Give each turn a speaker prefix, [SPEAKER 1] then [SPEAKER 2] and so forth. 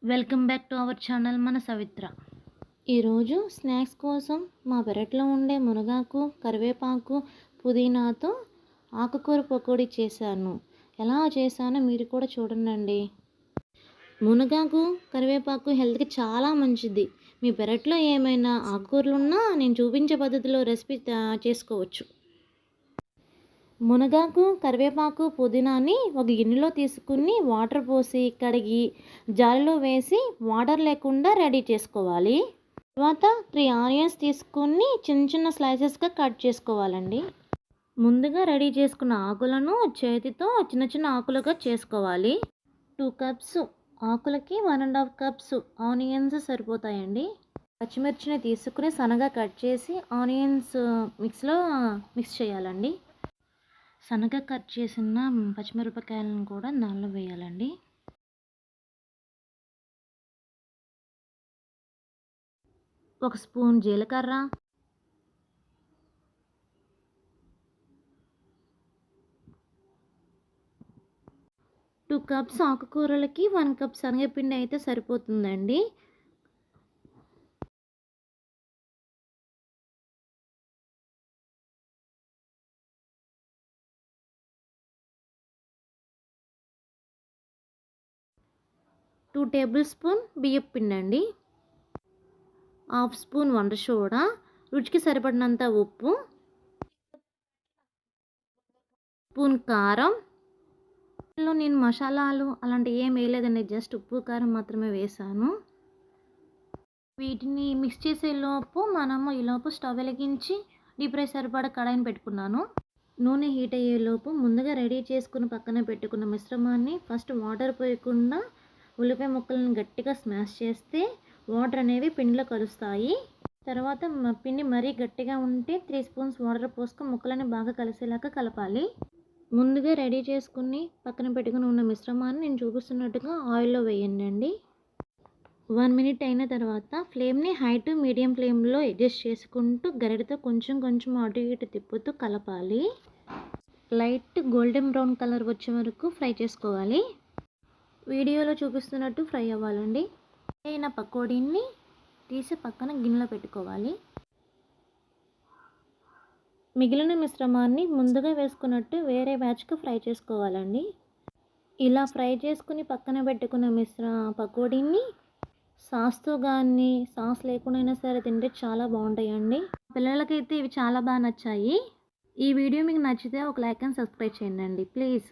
[SPEAKER 1] Welcome back to our channel మన సవిత్ర. ఈరోజు snacks కోసం మా పెరట్లో ఉండే మునగాకు, కరివేపాకు, పుదీనాతో ఆకుకూర పకోడీ చేశాను. ఎలా చేశానో మీరు కూడా చూడండి. మునగాకు, కరివేపాకు హెల్త్కి చాలా మంచిది. మీ పెరట్లో ఏమైనా ఆకుకూరలు ఉన్నా నేను చూపించే పద్ధతిలో రెసిపీ చేసుకోవచ్చు. మునగాకు, కరివేపాకు, పుదీనాని ఒక గిన్నెలో తీసుకుని వాటర్ పోసి కడిగి జాలిలో వేసి వాటర్ లేకుండా రెడీ చేసుకోవాలి. తర్వాత 3 ఆనియన్స్ తీసుకుని చిన్న చిన్న స్లైసెస్గా కట్ చేసుకోవాలండి. ముందుగా రెడీ చేసుకున్న ఆకులను చేతితో చిన్న చిన్న ఆకులుగా చేసుకోవాలి. 2 కప్స్ ఆకులకి 1.5 కప్స్ ఆనియన్స్ సరిపోతాయండి. పచ్చిమిర్చిని తీసుకుని సన్నగా కట్ చేసి ఆనియన్స్ మిక్స్ చేయాలండి. సన్నగా కట్ చేసిన పచ్చిమిరపకాయలను కూడా దానిలో వేయాలండి. ఒక స్పూన్ జీలకర్ర, 2 కప్స్ ఆకుకూరలకి 1 కప్ శనగపిండి అయితే సరిపోతుందండి. టూ టేబుల్ స్పూన్ బియ్యపు పిండి అండి, 1/2 స్పూన్ వంట సోడా, రుచికి సరిపడినంత ఉప్పు, స్పూన్ కారం. నేను మసాలాలు అలాంటివి ఏం వేయలేదండి, జస్ట్ ఉప్పు కారం మాత్రమే వేసాను. వీటిని మిక్స్ చేసేలోపు ఈలోపు స్టవ్ వెలిగించి డీప్ ఫ్రై సరిపడా కడాయిని పెట్టుకున్నాను. నూనె హీట్ అయ్యేలోపు ముందుగా రెడీ చేసుకుని పక్కన పెట్టుకున్న మిశ్రమాన్ని ఫస్ట్ వాటర్ పోయకుండా ఉల్లిపాయ ముక్కలను గట్టిగా స్మాష్ చేస్తే వాటర్ అనేవి పిండిలో కలుస్తాయి. తర్వాత పిండి మరీ గట్టిగా ఉంటే 3 స్పూన్స్ వాటర్ పోసుకొని ముక్కలని బాగా కలిసేలాగా కలపాలి. ముందుగా రెడీ చేసుకుని పక్కన పెట్టుకుని ఉన్న మిశ్రమాన్ని నేను చూపిస్తున్నట్టుగా ఆయిల్లో వేయండి. 1 మినిట్ అయిన తర్వాత ఫ్లేమ్ని హై టు మీడియం ఫ్లేమ్లో అడ్జస్ట్ చేసుకుంటూ గరిటతో కొంచెం కొంచెం అటు ఇటు తిప్పుతూ కలపాలి. లైట్ గోల్డెన్ బ్రౌన్ కలర్ వచ్చే వరకు ఫ్రై చేసుకోవాలి. వీడియోలో చూపిస్తున్నట్టు ఫ్రై అవ్వాలండి. అయిన పకోడీని తీసి పక్కన గిన్నెలో పెట్టుకోవాలి. మిగిలిన మిశ్రమాన్ని ముందుగా వేసుకున్నట్టు వేరే బ్యాచ్కి ఫ్రై చేసుకోవాలండి. ఇలా ఫ్రై చేసుకుని పక్కన పెట్టుకున్న పకోడీని సాస్తో కానీ సాస్ లేకుండా సరే తింటే చాలా బాగుంటాయండి. పిల్లలకైతే ఇవి చాలా బాగా నచ్చాయి. ఈ వీడియో మీకు నచ్చితే ఒక లైక్ అండ్ సబ్స్క్రైబ్ చేయండి ప్లీజ్.